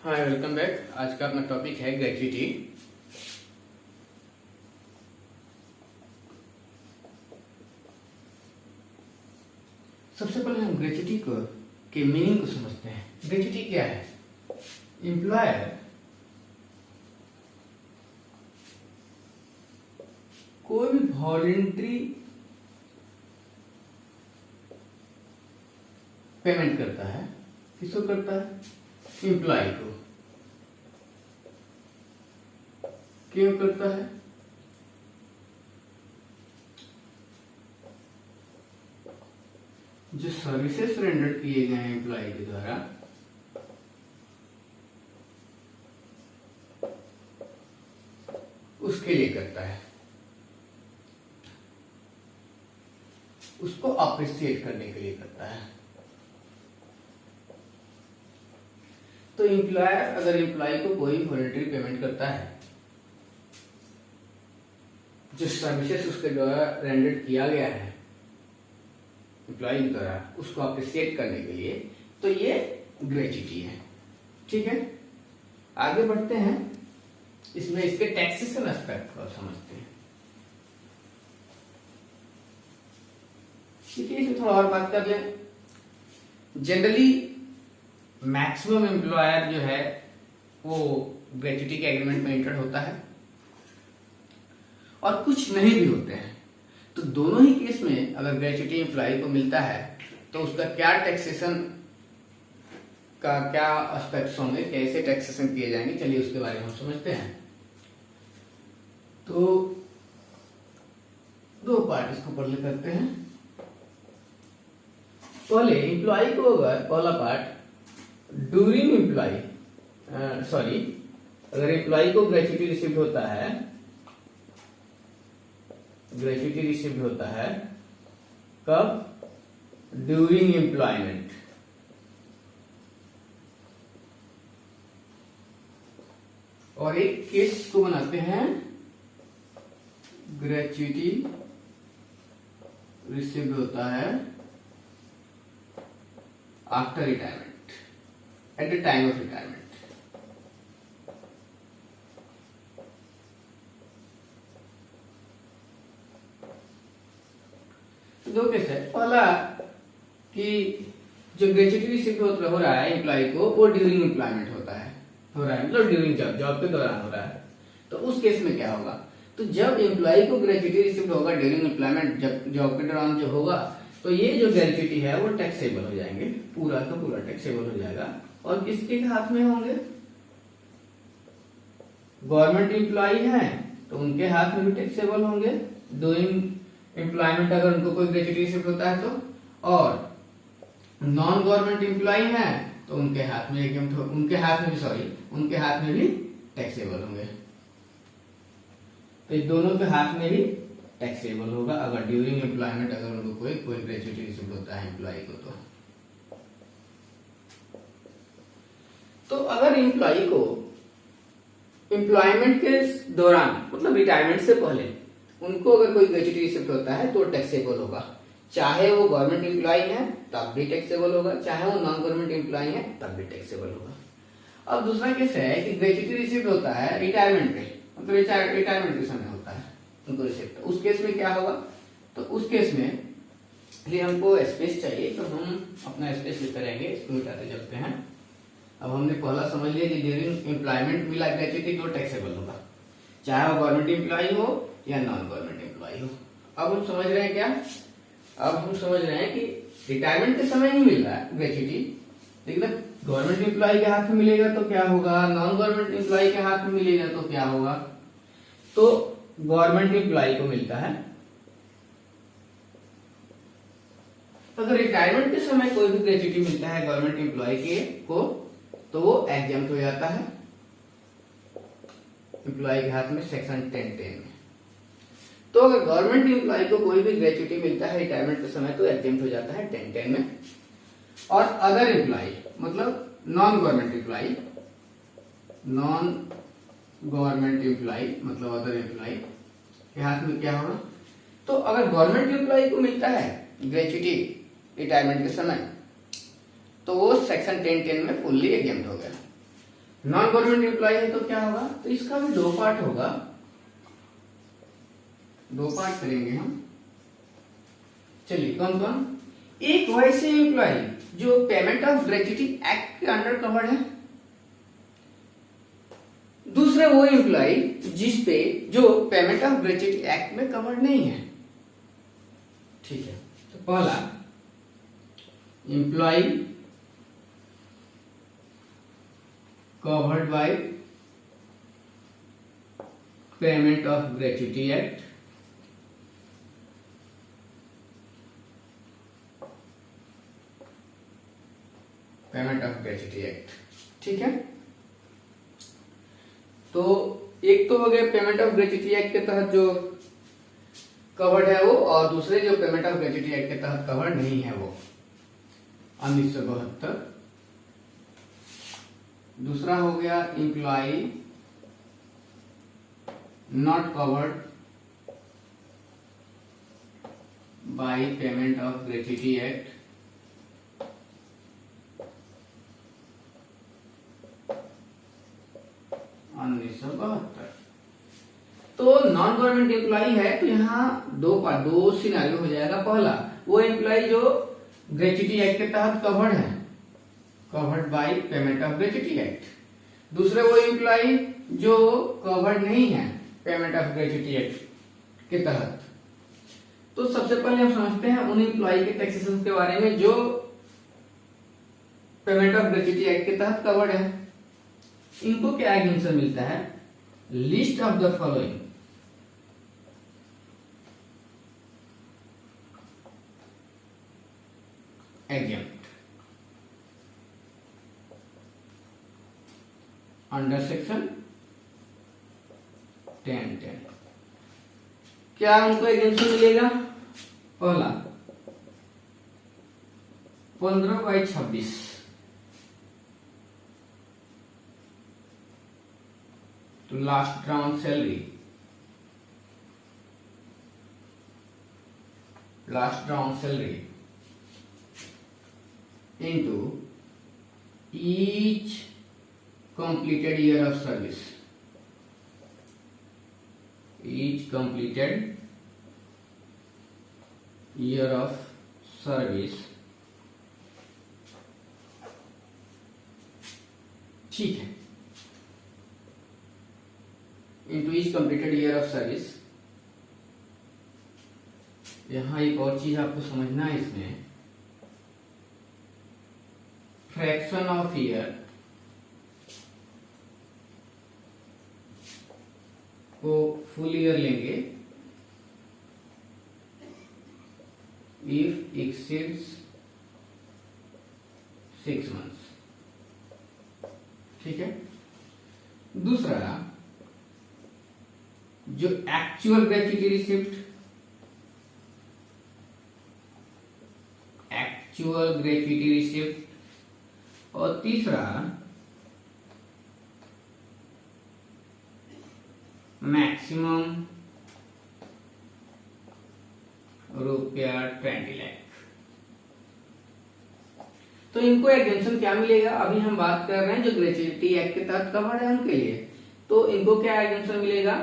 हाय, welcome back. आज का अपना टॉपिक है ग्रेच्युटी। सबसे पहले हम ग्रेच्युटी को के मीनिंग को समझते हैं। ग्रेच्युटी क्या है? एम्प्लॉयर कोई भी वॉलंटरी पेमेंट करता है। किसको करता है? एम्प्लॉय को। क्यों करता है? जो सर्विसेज रेंडर किए गए हैं एम्प्लॉय के द्वारा, उसके लिए करता है, उसको अप्रिशिएट करने के लिए करता है। तो एम्प्लॉयर अगर एम्प्लॉय को कोई वॉलंटरी पेमेंट करता है, जो सर्विसेज उसके द्वारा रेंडर किया गया है एम्प्लॉय द्वारा, उसको अप्रिशिएट करने के लिए, तो ये ग्रेच्युटी है। ठीक है, आगे बढ़ते हैं। इसमें इसके टैक्सेशन एस्पेक्ट को समझते हैं। ठीक है, इसमें थोड़ा और बात कर लें। जनरली मैक्सिमम एम्प्लॉयर जो है वो ग्रेच्युटी के एग्रीमेंट में इंटर होता है और कुछ नहीं भी होते हैं। तो दोनों ही केस में अगर ग्रेच्युटी एम्प्लॉय को मिलता है तो उसका क्या टैक्सेशन का क्या एस्पेक्ट्स होंगे, कैसे टैक्सेशन किए जाएंगे, चलिए उसके बारे में हम समझते हैं। तो दो पार्ट इसको पढ़ ले करते हैं। पहले एम्प्लॉय को अगर पहला पार्ट ड्यूरिंग एम्प्लॉय अगर एम्प्लॉय को ग्रेच्युटी रिसीव होता है, ग्रेच्युटी रिसीव होता है कब? During employment. और एक केस को बनाते हैं ग्रेच्युटी रिसीव होता है after retirement, at the time of retirement. दो केस है। पहला कि जो ग्रेच्युटी रिसीव हो रहा है एम्प्लॉय को, वो ड्यूरिंग एम्प्लॉयमेंट हो रहा है मतलब ड्यूरिंग जॉब के दौरान हो रहा है। तो उस केस में क्या होगा? तो जब एम्प्लॉय को ग्रेच्युटी रिसीव होगा ड्यूरिंग एम्प्लॉयमेंट, जब जॉब के दौरान जो होगा, तो ये जो ग्रेच्युटी है वो टैक्सेबल हो जाएंगे, पूरा का पूरा टैक्सेबल हो जाएगा। और किसके हाथ में होंगे? गवर्नमेंट एम्प्लॉय है तो उनके हाथ में भी टैक्सेबल होंगे ड्यूरिंग एम्प्लॉयमेंट, अगर उनको कोई ग्रेच्युटी रिसीव होता है तो। और नॉन गवर्नमेंट एम्प्लॉय है तो उनके हाथ में भी टैक्सेबल होंगे। तो दोनों के हाथ में भी टैक्सेबल होगा अगर ड्यूरिंग एम्प्लॉयमेंट अगर उनको कोई ग्रेच्युटी रिसीव होता है एम्प्लॉय को। तो अगर एम्प्लॉय को एम्प्लॉयमेंट के दौरान मतलब रिटायरमेंट से पहले उनको अगर कोई ग्रेच्युटी रिसीव होता है तो टैक्सेबल होगा, चाहे वो गवर्नमेंट एम्प्लॉय है तब भी टैक्सेबल होगा, चाहे वो नॉन गवर्नमेंट एम्प्लॉय है तब भी टैक्सेबल होगा। अब दूसरा केस है कि ग्रेच्युटी रिसीव होता है रिटायरमेंट पे, मतलब रिटायरमेंट के समय होता है उनको रिसीव। उस केस में क्या होगा? तो उस केस में लिए हमको स्पेस चाहिए, तो हम अपना स्पेस लेकर रहेंगे, इसको मिटाते चलते हैं। अब हमने पहला समझ लिया कि ड्यूरिंग एम्प्लॉयमेंट मिला ग्रेच्युटी तो टैक्सेबल होगा, चाहे वो गवर्नमेंट एम्प्लॉय हो या नॉन गवर्नमेंट एम्प्लॉय हो। अब हम समझ रहे हैं क्या? अब हम समझ रहे हैं कि रिटायरमेंट के समय नहीं मिल रहा है ग्रेच्युटी, लेकिन गवर्नमेंट एम्प्लॉय के हाथ में मिलेगा तो क्या होगा, नॉन गवर्नमेंट एम्प्लॉय के हाथ में मिलेगा तो क्या होगा। तो गवर्नमेंट एम्प्लॉय को मिलता है। अगर रिटायरमेंट के समय कोई भी ग्रेच्युटी मिलता है गवर्नमेंट एम्प्लॉय को, तो वो एग्जाम्प्ट हो जाता है एम्प्लॉय के हाथ में सेक्शन 10(10) में। तो अगर गवर्नमेंट एम्प्लॉय को कोई भी ग्रेच्युटी मिलता है रिटायरमेंट के समय तो एग्जाम्प्ट हो जाता है 10(10) में। और अदर एम्प्लॉय मतलब नॉन गवर्नमेंट एम्प्लॉय मतलब अदर एम्प्लॉय के हाथ में क्या होगा? तो अगर गवर्नमेंट एम्प्लॉय को मिलता है ग्रेच्युटी रिटायरमेंट के समय तो वो सेक्शन 10(10) में फुल्ली एग्जाम्प्ट हो गया। नॉन गवर्नमेंट एम्प्लॉय है तो क्या होगा, तो इसका भी दो पार्ट होगा, दो पार्ट करेंगे हम। चलिए कौन कौन, एक वैसे एम्प्लॉय जो पेमेंट ऑफ ग्रेच्युटी एक्ट के अंडर कवर्ड है, दूसरे वो एम्प्लॉय जिसपे जो पेमेंट ऑफ ग्रेच्युटी एक्ट में कवर्ड नहीं है। ठीक है, तो पहला employee covered by payment of gratuity act, payment of gratuity act. ठीक है, तो एक तो हो गया पेमेंट ऑफ ग्रेच्युटी एक्ट के तहत जो कवर्ड है वो, और दूसरे जो पेमेंट ऑफ ग्रेच्युटी एक्ट के तहत कवर्ड नहीं है वो 1972। दूसरा हो गया employee not covered by payment of gratuity act, तो नॉन गवर्नमेंट एम्प्लॉय है तो यहाँ दो सिनेरियो हो जाएगा। पहला वो एम्प्लॉय जो ग्रेच्युटी एक्ट के तहत कवर्ड है, covered by payment of gratuity act, दूसरे वो एम्प्लॉय जो कवर्ड नहीं है पेमेंट ऑफ ग्रेच्युटी एक्ट के तहत। तो सबसे पहले हम समझते हैं उन एम्प्लॉय के टैक्सेशन के बारे में जो पेमेंट ऑफ ग्रेच्युटी एक्ट के तहत कवर्ड है। इनको क्या एग्जेम्पशन मिलता है, list of the following exempt under section 1010। क्या उनको एग्जेम्पशन मिलेगा, पहला 15/26 to last drawn salary, into each completed year of service, ठीक है, into each completed year of service। यहां एक और चीज आपको समझना है, इसमें फ्रैक्शन ऑफ ईयर को फुल ईयर लेंगे इफ एक्सीड्स 6 months। ठीक है, दूसरा जो एक्चुअल ग्रेच्युटी रिसिप्ट, और तीसरा मैक्सिमम ₹20 लाख। तो इनको एग्जेम्पशन क्या मिलेगा, अभी हम बात कर रहे हैं जो ग्रेच्युटी एक्ट के तहत कवर्ड है उनके लिए, तो इनको क्या एग्जेम्पशन मिलेगा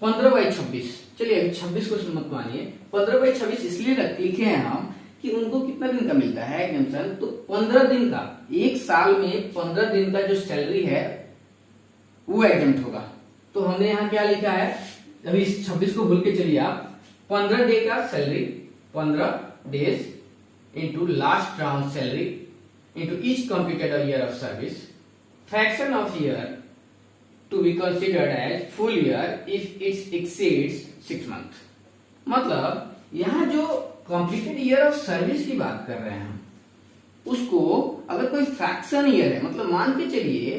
15/26। चलिए अभी 26 को मत मानिए, 15/26 इसलिए लिखे हैं हम कि उनको कितना दिन का मिलता है एग्जेम्पशन, तो 15 दिन का, एक साल में 15 दिन का जो सैलरी है वो एग्जेम्प्ट होगा। तो हमने यहाँ क्या लिखा है, अभी 26 को भूल के चलिए आप, 15 डे का salary, 15 days into last round salary into each completed year of service, fraction of year to be considered as full year if it exceeds 6 months। मतलब यहाँ जो completed year of service की बात कर रहे हैं हम, उसको अगर कोई फ्रैक्शन ईयर है, मतलब मान के चलिए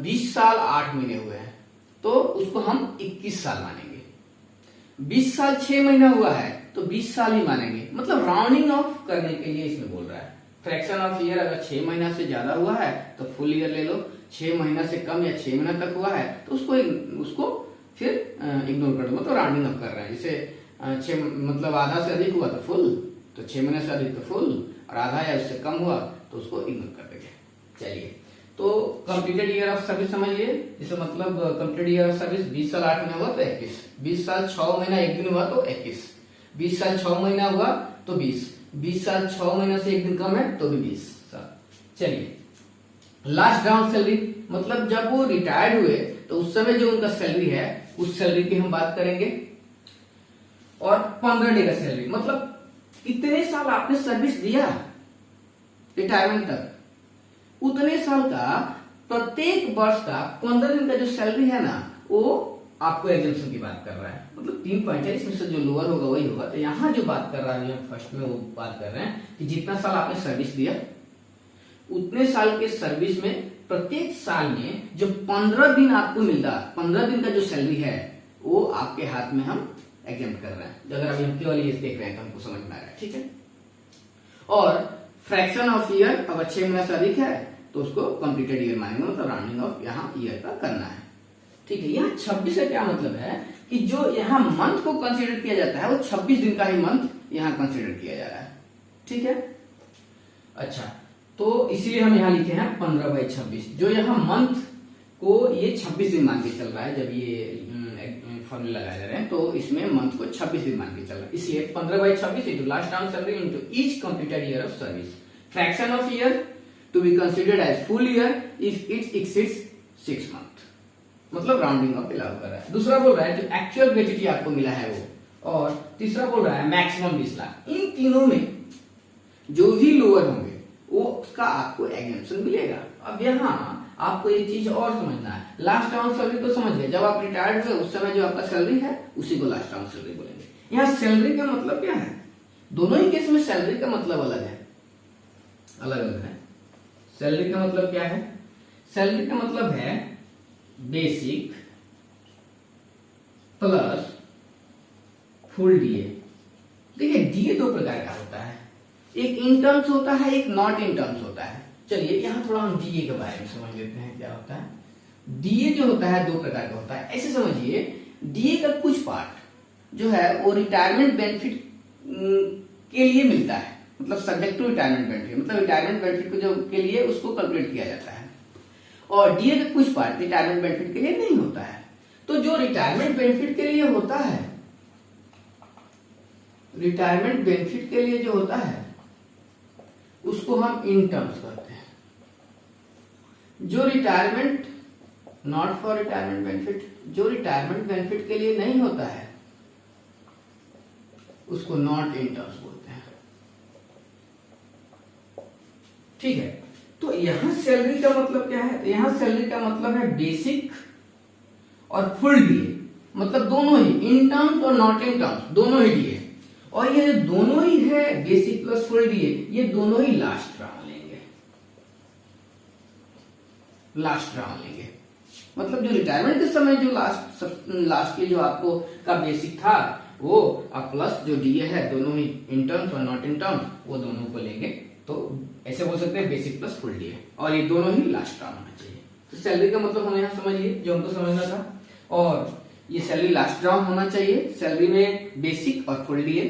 20 साल 8 महीने हुए हैं, तो उसको हम 21 साल मानेंगे। 20 साल 6 महीना हुआ है तो 20 साल ही मानेंगे, मतलब राउंडिंग ऑफ करने के लिए इसमें बोल रहा है। फ्रैक्शन ऑफ ईयर अगर 6 महीना से ज्यादा हुआ है तो फुल ईयर ले लो, 6 महीना से कम या 6 महीना तक हुआ है तो उसको फिर इग्नोर कर दो, मतलब राउंडिंग ऑफ कर रहे हैं। जैसे 6 मतलब आधा से अधिक हुआ तो फुल, तो 6 महीने से अधिक तो फुल, और आधा या उससे कम हुआ तो उसको इग्नोर कर देंगे। चलिए, तो कंप्लीटेड ईयर ऑफ सर्विस समझिए, इसका मतलब कंप्लीटेड ईयर ऑफ सर्विस 20 साल 8 महीना हुआ तो 21, 20 साल 6 महीना 1 दिन हुआ तो 21, 20 साल 6 महीना हुआ तो 20, 20 साल 6 महीना से 1 दिन कम है तो भी 20 साल। चलिए, लास्ट ड्राउन सैलरी मतलब जब वो रिटायर्ड हुए तो उस समय जो उनका सैलरी है उस सैलरी की हम बात करेंगे। और 15 डे का सैलरी मतलब कितने साल आपने सर्विस दिया रिटायरमेंट तक, उतने साल का प्रत्येक वर्ष का 15 दिन का जो सैलरी है ना वो आपको एग्जम्पशन की बात कर रहा है। मतलब 3.40 में से जो लोअर होगा वही होगा। तो यहाँ जो बात कर रहा है फर्स्ट में वो बात कर रहे हैं कि जितना साल आपने सर्विस दिया उतने साल के सर्विस में प्रत्येक साल में जो 15 दिन आपको मिलता, 15 दिन का जो सैलरी है वो आपके हाथ में हम एग्जाम्प्ट कर रहे हैं। अगर अभी हम केवल ये देख रहे हैं तो हमको समझ में आ रहा है, ठीक है। और फ्रैक्शन ऑफ ईयर अगर 6 महीना से अधिक है तो उसको कंप्लीटेड ईयर मानेंगे, मतलब राउंडिंग ऑफ यहाँ ईयर का करना है, ठीक है। यहाँ 26 का क्या मतलब है कि जो यहाँ मंथ को कंसीडर किया जाता है वो 26 दिन का ही मंथ यहाँ कंसीडर किया जा रहा है, ठीक है। अच्छा, तो इसीलिए हम यहाँ लिखे हैं 15/26। जो यहाँ मंथ को ये 26 दिन मान के चल रहा है, जब ये फॉर्मूला लगाए जा रहे हैं तो इसमें मंथ को 26 दिन मान के चल रहा है, इसलिए 15/26 into last time salary into each completed year of service. Fraction of year to be considered as full year if it exceeds 6 month, मतलब राउंडिंग ऑफ अलाउ कर रहा है। दूसरा बोल रहा है जो एक्चुअल ग्रेच्युटी आपको मिला है वो, और तीसरा बोल रहा है मैक्सिमम 20 लाख। इन तीनों में जो भी लोअर होंगे वो उसका आपको एग्जेम्पशन मिलेगा। अब यहाँ आपको ये चीज और समझना है, लास्ट टाउन सैलरी तो समझ गए, जब आप रिटायर्ड हुए उस समय जो आपका सैलरी है उसी को लास्ट टाउन सैलरी बोलेंगे। यहाँ सैलरी का मतलब क्या है, दोनों ही केस में सैलरी का मतलब अलग है, अलग अलग है। सैलरी का मतलब क्या है, सैलरी का मतलब है बेसिक प्लस फुल डीए। देखिए डीए दो प्रकार का होता है, एक इन टर्म्स होता है, एक नॉट इन टर्म्स होता है। चलिए यहाँ थोड़ा हम डीए के बारे में समझ लेते हैं क्या होता है। डीए जो होता है दो प्रकार का होता है, ऐसे समझिए डीए का कुछ पार्ट जो है वो रिटायरमेंट बेनिफिट के लिए मिलता है, मतलब सब्जेक्ट टू रिटायरमेंट बेनिफिट, मतलब रिटायरमेंट बेनिफिट को जो के लिए उसको कैलकुलेट किया जाता है। और डीए का कुछ पार्ट रिटायरमेंट बेनिफिट के लिए नहीं होता है। तो जो रिटायरमेंट बेनिफिट के लिए होता है, रिटायरमेंट बेनिफिट के लिए जो होता है उसको हम इन टर्म्स कहते हैं। जो retirement not for retirement benefit, जो रिटायरमेंट बेनिफिट के लिए नहीं होता है उसको नॉट इन टर्म्स बोलते हैं, ठीक है। तो यहां सैलरी का मतलब क्या है, यहां सैलरी का मतलब है बेसिक और फुल डीए, मतलब दोनों ही इन टर्म्स और नॉट इन टर्म्स दोनों ही डीए। और ये जो दोनों ही है बेसिक प्लस फुल डीए, ये दोनों ही लास्ट राउंड लेंगे, लास्ट राउंड लेंगे। मतलब जो रिटायरमेंट के समय जो लास्ट जो आपको का बेसिक था वो अब प्लस जो डीए है दोनों ही इन टर्म्स और नॉट इन टर्म्स वो दोनों को लेंगे। तो ऐसे बोल सकते हैं बेसिक प्लस फुल डीए, और ये दोनों ही लास्ट राउंड होना चाहिए। तो सैलरी का मतलब हम यहाँ समझिए जो हमको समझना था, और ये सैलरी लास्ट राउंड होना चाहिए। सैलरी में बेसिक और फुल डीए,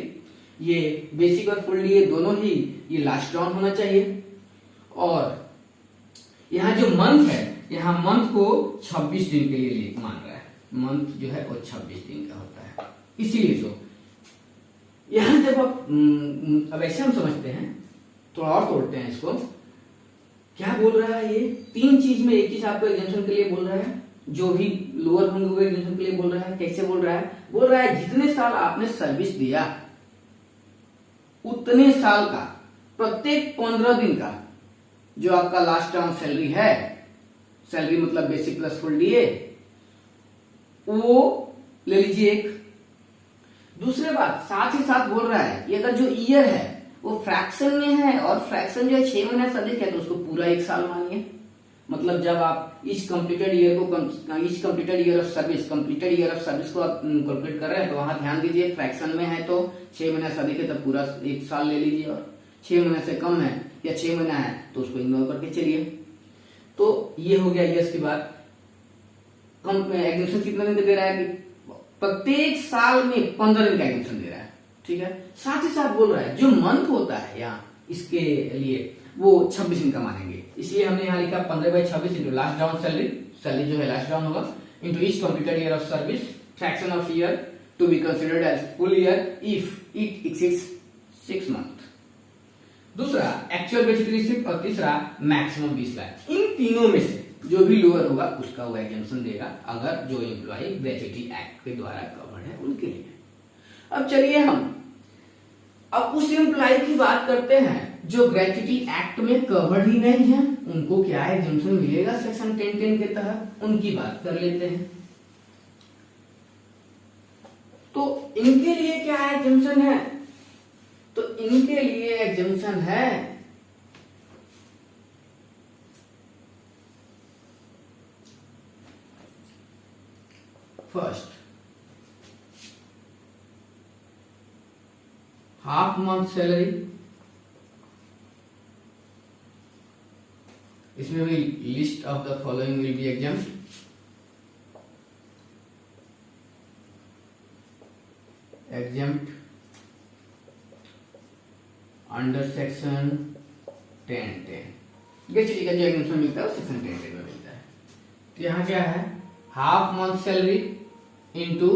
ये बेसिक और फुल डीए दोनों ही ये लास्ट राउंड होना चाहिए। और यहाँ जो मंथ है, यहाँ मंथ को 26 दिन के लिए मान रहा है, मंथ जो है वो 26 दिन का होता है, इसीलिए तो यहाँ जब आप अब ऐसे हम समझते हैं, थोड़ा और तोड़ते हैं इसको। क्या बोल रहा है ये, तीन चीज में एक चीज आपको एग्जाम्पशन के लिए बोल रहा है, जो भी लोअर होंगे वो एग्जाम्पशन के लिए बोल रहा है। कैसे बोल रहा है, बोल रहा है जितने साल आपने सर्विस दिया उतने साल का प्रत्येक 15 दिन का जो आपका लास्ट टर्म सैलरी है, सैलरी मतलब बेसिक प्लस फुल डीए, वो ले लीजिए एक। दूसरे बात साथ ही साथ बोल रहा है कि अगर जो ईयर है वो फ्रैक्शन में है और फ्रैक्शन जो है 6 महीने से अधिक है तो उसको पूरा 1 साल मानिए। मतलब जब आप इस कंप्लीटेड ईयर को इस completed year of service completed year of service को आप कैलकुलेट कर रहे हैं तो वहां ध्यान दीजिए फ्रैक्शन में है तो 6 महीने से अधिक है तो पूरा 1 साल ले लीजिए, और 6 महीने से कम है या 6 महीना है तो उसको इग्नोर करके चलिए। तो ये हो गया ईयर्स की बात। एग्जाम्पशन कितना दिन दे रहा है, प्रत्येक साल में 15 दिन का एग्जाम्पशन दे रहा है, ठीक है। साथ ही साथ बोल रहा है जो मंथ होता है यहाँ इसके लिए वो 26 दिन का मानेंगे। इसलिए हमने यहाँ लिखा 15/26 into last drawn salary, salary जो है लास्ट डाउन होगा, into each completed year of service, fraction of year to be considered as full year if it exceeds 6 month. दूसरा एक्चुअल ग्रेच्युटी रिसीव्ड और तीसरा मैक्सिमम 20 लाख। इन तीनों में से जो भी लोअर होगा उसका वो एग्जम्पशन देगा, अगर जो एम्प्लॉय ग्रेच्युटी एक्ट के द्वारा कवर्ड है उनके लिए। अब चलिए हम अब उस एम्प्लॉय की बात करते हैं जो ग्रेच्युटी एक्ट में कवर्ड ही नहीं है, उनको क्या एग्जम्पशन मिलेगा सेक्शन 10(10) के तहत, उनकी बात कर लेते हैं। तो इनके लिए क्या एग्जम्पशन है? तो इनके लिए एग्जम्पशन है फर्स्ट, हाफ मंथ सैलरी, इसमें भी list of the following will be exempt. Exempt under section 10(10). Gratuity का जो एग्जम्पशन मिलता है वो सेक्शन 10(10) में मिलता है। तो यहाँ क्या है, half month salary into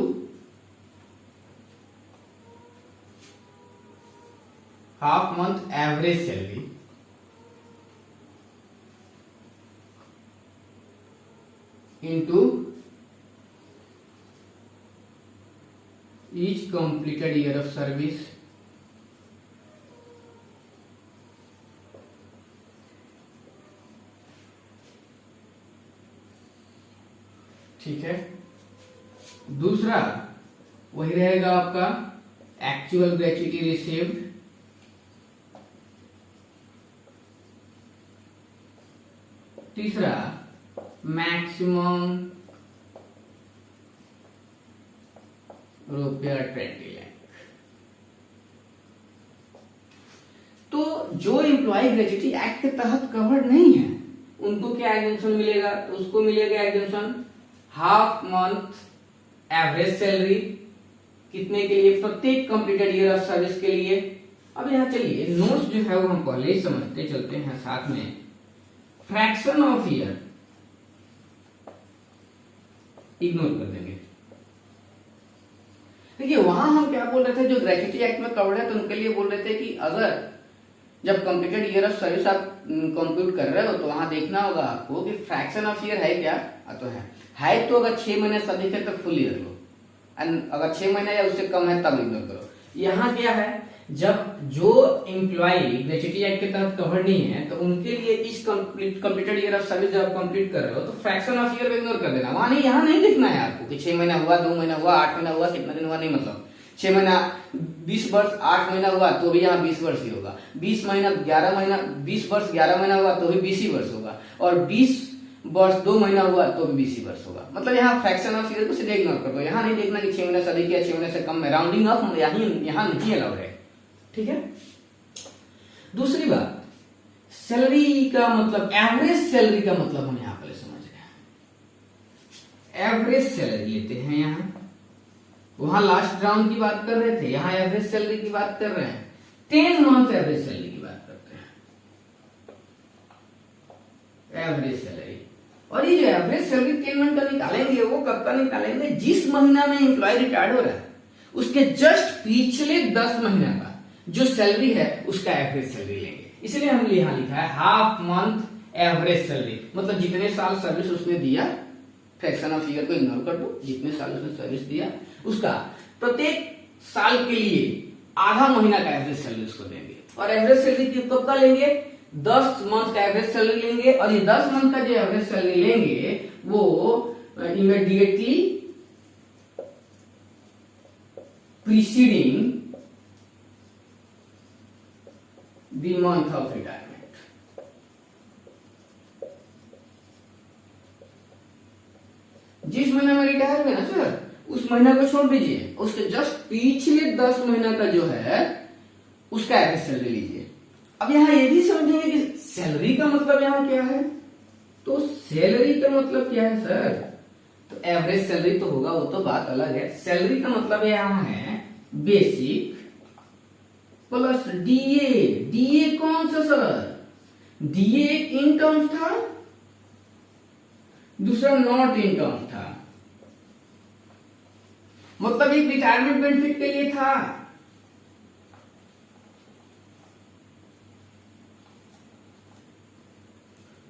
half month average salary into each completed year of service ठीक है। दूसरा वही रहेगा आपका एक्चुअल ग्रेच्युटी रिसीव्ड तीसरा मैक्सिमम ₹20 लाख। तो जो एम्प्लॉय ग्रेच्युटी एक्ट के तहत कवर्ड नहीं है उनको क्या एग्जम्पशन मिलेगा? तो उसको मिलेगा exemption half month average salary, कितने के लिए? प्रत्येक कंप्लीटेड ईयर ऑफ सर्विस के लिए। अब यहाँ चलिए नोट्स जो है वो हम पहले ही समझते चलते हैं साथ में। फ्रैक्शन ऑफ ईयर इग्नोर कर देंगे। देखिए वहां हम क्या बोल रहे थे, जो ग्रेच्युटी एक्ट में कवर्ड है तो उनके लिए बोल रहे थे कि अगर जब कंप्लीटेड ईयर ऑफ सर्विस आप कंप्यूट कर रहे हो तो वहां देखना होगा आपको कि फ्रैक्शन ऑफ ईयर है क्या? तो है तो अगर 6 महीने से अधिक है तो फुल ईयर लो, एंड अगर 6 महीने या उससे कम है तब इग्नोर करो। यहाँ क्या है, जब जो एम्प्लॉय ग्रेच्युटी एक्ट के तहत कवर नहीं है तो उनके लिए इस कंप्लीटेड ईयर ऑफ सर्विस जब कंप्लीट कर रहे हो तो फ्रैक्शन ऑफ ईयर को इग्नोर कर देना। वहां नहीं, यहाँ नहीं देखना है आपको कि 6 महीना हुआ, 2 महीना हुआ, 8 महीना हुआ, कितना दिन हुआ, नहीं। मतलब 6 महीना 20 वर्ष, 8 महीना हुआ तो भी यहाँ 20 वर्ष ही होगा। 20 महीना 11 महीना, 20 वर्ष 11 महीना हुआ तो भी 20 ही वर्ष होगा, और 20 वर्ष 2 महीना हुआ तो भी 20 ही वर्ष होगा। मतलब यहाँ फ्रैक्शन ऑफ ईयर को सीधे इग्नोर कर दो। यहाँ नहीं देखना कि 6 महीने से अधिक या 6 महीने से कम है, राउंडिंग ऑफ यहाँ नहीं अलाउड है। ठीक है। दूसरी बात, सैलरी का मतलब एवरेज सैलरी का मतलब हम यहाँ पहले समझ गए। एवरेज सैलरी लेते हैं, यहाँ वहां लास्ट राउंड की बात कर रहे थे, यहाँ एवरेज सैलरी की बात कर रहे हैं। 10 मंथ एवरेज सैलरी की बात करते हैं, एवरेज सैलरी। और ये जो एवरेज सैलरी 10 मंथ का निकालेंगे वो कब का निकालेंगे? जिस महीना में एम्प्लॉय रिटायर्ड हो रहा है उसके जस्ट पिछले 10 महीना का जो सैलरी है उसका एवरेज सैलरी लेंगे। इसलिए हमने यहाँ लिखा है हाफ मंथ एवरेज सैलरी, मतलब जितने साल सर्विस उसने दिया, फ्रैक्शन ऑफ ईयर को इग्नोर कर दो, जितने साल उसने सर्विस दिया उसका प्रत्येक साल के लिए आधा महीना का एवरेज सैलरी उसको देंगे। और एवरेज सैलरी कब का लेंगे? 10 मंथ का एवरेज सैलरी लेंगे। और ये 10 मंथ का जो एवरेज सैलरी लेंगे वो immediately preceding the month of retirement। जिस महीना में रिटायर हुए ना सर, उस महीना को छोड़ दीजिए, उसके जस्ट पिछले 10 महीना का जो है उसका एवरेज सैलरी लीजिए। अब यहाँ ये भी समझेंगे कि सैलरी का मतलब यहाँ क्या है। तो सैलरी का मतलब क्या है सर? तो एवरेज सैलरी तो होगा, वो तो बात अलग है। सैलरी का मतलब यहाँ है बेसिक प्लस डीए। डीए कौन सा सर? डीए एक इन टर्म्स था, दूसरा नॉट इन टर्म्स था, मतलब एक रिटायरमेंट बेनिफिट के लिए था।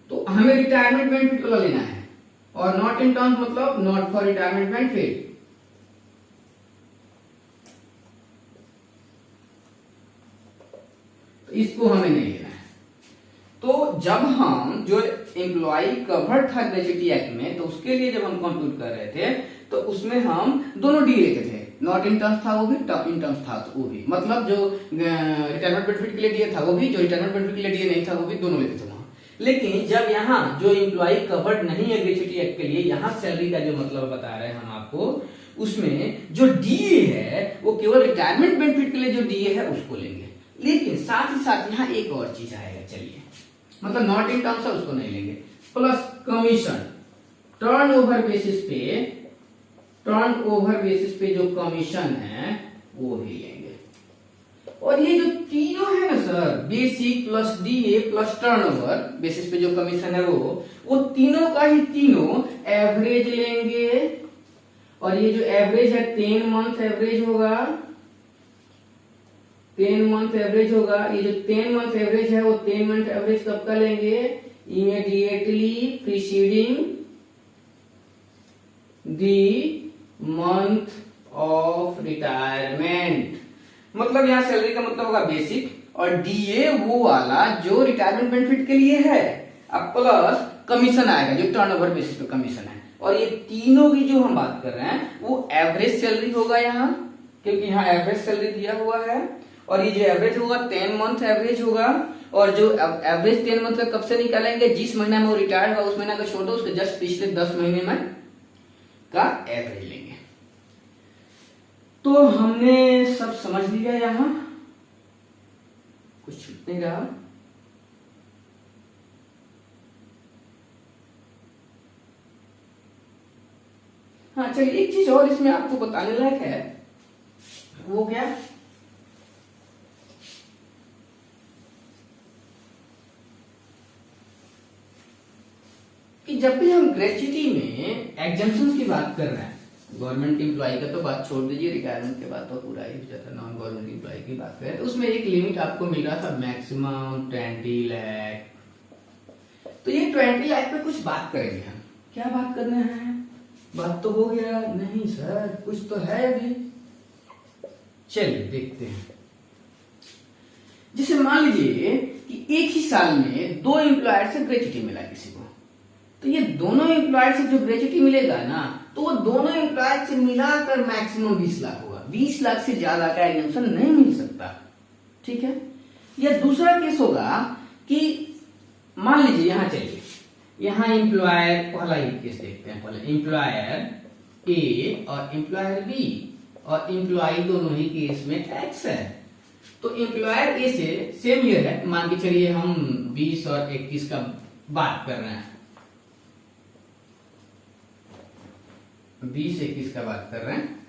तो हमें रिटायरमेंट बेनिफिट वाला लेना है, और नॉट इन टर्म्स मतलब नॉट फॉर रिटायरमेंट बेनिफिट। तो इसको हमें नहीं लेना है। तो जब हम जो एम्प्लॉय कवर्ड था ग्रेच्युटी एक्ट में, तो उसके लिए जब हम कंप्यूट कर रहे थे तो उसमें हम दोनों डी लेते थे, नॉट इन टर्म्स था वो भी, इन टर्म्स था तो वो भी, मतलब जो रिटायरमेंट बेनिफिट के लिए दिया था वो भी, जो रिटायरमेंट बेनिफिट के लिए दिया नहीं था वो भी, दोनों लेते थे वहां। लेकिन जब यहाँ जो एम्प्लॉय कवर्ड नहीं है ग्रेच्युटी एक्ट के लिए, यहाँ सैलरी का जो मतलब बता रहे हैं हम आपको, उसमें जो डीए है वो केवल रिटायरमेंट बेनिफिट के लिए जो डीए है उसको लेंगे। लेकिन साथ ही साथ यहाँ एक और चीज आएगा, चलिए, मतलब नॉट इन टर्म्स है उसको नहीं लेंगे, plus commission, turn over basis पे, टर्न ओवर बेसिस पे जो कमीशन है वो भी लेंगे। और ये जो तीनों है ना sir, basic plus DA plus turnover basis पे जो कमीशन है वो तीनों का ही तीनों एवरेज लेंगे। और ये जो एवरेज है 10 मंथ एवरेज होगा, 10 मंथ एवरेज होगा। ये जो 10 मंथ एवरेज है वो 10 मंथ एवरेज कब का लेंगे, immediately preceding the month of retirement. मतलब यहां सैलरी का मतलब होगा बेसिक, और डीए वो वाला जो रिटायरमेंट बेनिफिट के लिए है, अब प्लस कमीशन आएगा जो टर्नओवर बेसिस पे कमीशन है। और ये तीनों की जो हम बात कर रहे हैं वो एवरेज सैलरी होगा यहाँ, क्योंकि यहाँ एवरेज सैलरी दिया हुआ है। और ये जो एवरेज होगा 10 मंथ एवरेज होगा। और जो एवरेज 10 मंथ का कब से निकालेंगे, जिस महीना में वो रिटायर होगा उस महीना का छोड़ दो, उसके जस्ट पिछले 10 महीने में का एवरेज लेंगे। तो हमने सब समझ लिया, यहां कुछ छूट नहीं रहा। हाँ चलिए, एक चीज और इसमें आपको बताने लायक है, वो क्या, कि जब भी हम ग्रेच्युटी में एग्जम्पशंस की बात कर रहे हैं, गवर्नमेंट एम्प्लॉय का तो बात छोड़ दीजिए, रिटायरमेंट के बाद तो पूरा ही हो जाता, नॉन गवर्नमेंट एम्प्लॉय की बात करें तो उसमें एक लिमिट आपको मिल रहा था, मैक्सिमम 20 लाख। तो ये 20 लाख पे कुछ बात करेंगे हम। क्या बात करना है, बात तो हो गया नहीं सर, कुछ तो है अभी, चलिए देखते हैं। जैसे मान लीजिए कि एक ही साल में 2 एम्प्लॉयर से ग्रेच्युटी मिला किसी को, तो ये दोनों एम्प्लॉयर से जो ग्रेच्युटी मिलेगा ना, तो वो दोनों एम्प्लॉयर से मिलाकर मैक्सिमम 20 लाख होगा। 20 लाख से ज्यादा का एग्जम्पशन नहीं मिल सकता, ठीक है। या दूसरा केस होगा कि मान लीजिए, यहां चलिए, यहां एम्प्लॉयर, पहला ही केस देखते हैं, पहले एम्प्लॉयर ए और एम्प्लॉयर बी, और एम्प्लॉय दोनों ही केस में एक्स है। तो एम्प्लॉयर ए से सेम ईयर है, मान के चलिए हम 20 और 21 का बात कर रहे हैं, 20-21 का बात कर रहे हैं।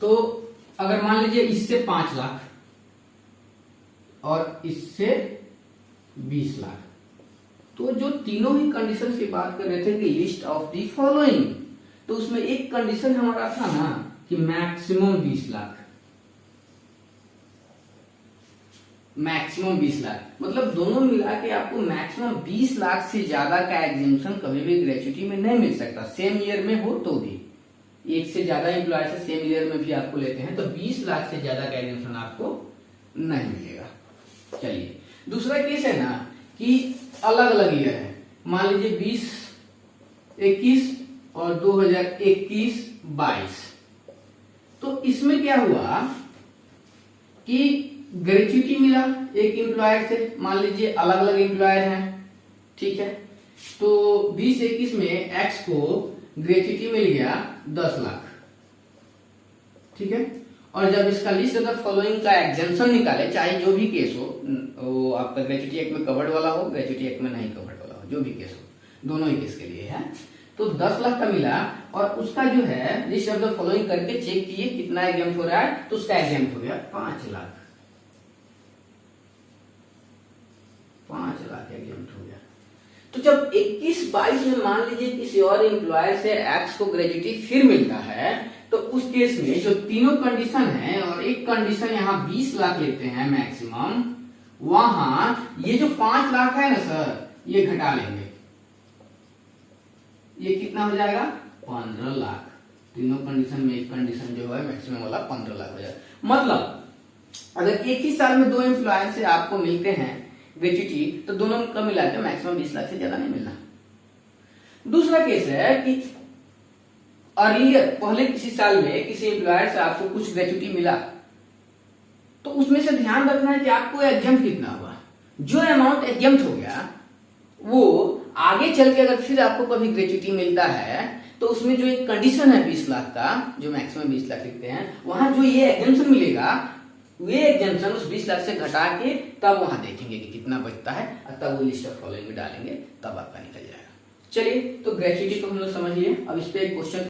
तो अगर मान लीजिए इससे 5 लाख और इससे 20 लाख, तो जो तीनों ही कंडीशंस की बात कर रहे थे कि लिस्ट ऑफ दी फॉलोइंग, तो उसमें एक कंडीशन हमारा था ना कि मैक्सिमम 20 लाख, मैक्सिमम 20 लाख, मतलब दोनों मिला के आपको मैक्सिमम 20 लाख से ज्यादा का एग्जेम्पशन कभी भी ग्रेच्युटी में नहीं मिल सकता, सेम ईयर में हो तो भी। एक से ज्यादा एम्प्लॉय से सेम ईयर में भी आपको लेते हैं तो 20 लाख से ज्यादा का एग्जेम्पशन आपको नहीं मिलेगा। चलिए, दूसरा केस है ना कि अलग अलग ईयर है, मान लीजिए 20-21 और 2021-22। तो इसमें क्या हुआ कि ग्रेच्युटी मिला एक एम्प्लॉयर से, मान लीजिए अलग अलग एम्प्लॉयर हैं, ठीक है। तो 20-21 में एक्स को ग्रेच्युटी मिल गया 10 लाख, ठीक है। और जब इसका लिस्ट ऑफ द फॉलोइंग का एग्जेम्पशन निकाले, चाहे जो भी केस हो, वो आपका ग्रेच्युटी एक्ट में कवर्ड वाला हो, ग्रेच्युटी एक्ट में नहीं कवर्ड वाला हो, जो भी केस हो, दोनों ही केस के लिए है, तो 10 लाख का मिला। और उसका जो है लिस्ट ऑफ द फॉलोइंग करके चेक किए कितना एग्जाम हो रहा है, तो उसका एग्जाम हो गया 5 लाख। 5 लाख एग्जम्प्ट हो गया। तो जब 21-22 में मान लीजिए किसी और एम्प्लॉयर से एक्स को ग्रेच्युटी फिर मिलता है, तो उस केस में जो तीनों कंडीशन है और एक कंडीशन यहाँ 20 लाख लेते हैं मैक्सिमम, वहां ये जो 5 लाख है ना सर, ये घटा लेंगे, ये कितना हो जाएगा 15 लाख। तीनों कंडीशन में एक कंडीशन जो है मैक्सिमम वाला 15 लाख हो जाएगा। मतलब अगर एक ही साल में 2 एम्प्लॉयर से आपको मिलते हैं ग्रेच्युटी, तो दोनों का मिला के मैक्सिमम 20 लाख से ज्यादा नहीं मिलना। दूसरा केस है कि अर्लियर पहले किसी साल में किसी एम्प्लॉयर से आपको कुछ ग्रेच्युटी मिला, तो उसमें से ध्यान रखना है कि आपको एग्जम्प्ट कितना हुआ। जो अमाउंट एग्जम्प्ट हो गया वो आगे चल के अगर फिर आपको कभी ग्रेच्युटी मिलता है, तो उसमें जो एक कंडीशन है 20 लाख का, जो मैक्सिमम 20 लाख लिखते हैं, वहां जो ये एग्जम्पशन मिलेगा, वे एग्जम्पशन उस 20 लाख से घटा के तब वहां देखेंगे कि कितना बचता है, और तब वो लिस्ट ऑफ फॉलोइंग में डालेंगे, तब आपका निकल जाएगा। चलिए, तो ग्रेच्युटी को हम लोग समझ लिए। अब इस पे एक क्वेश्चन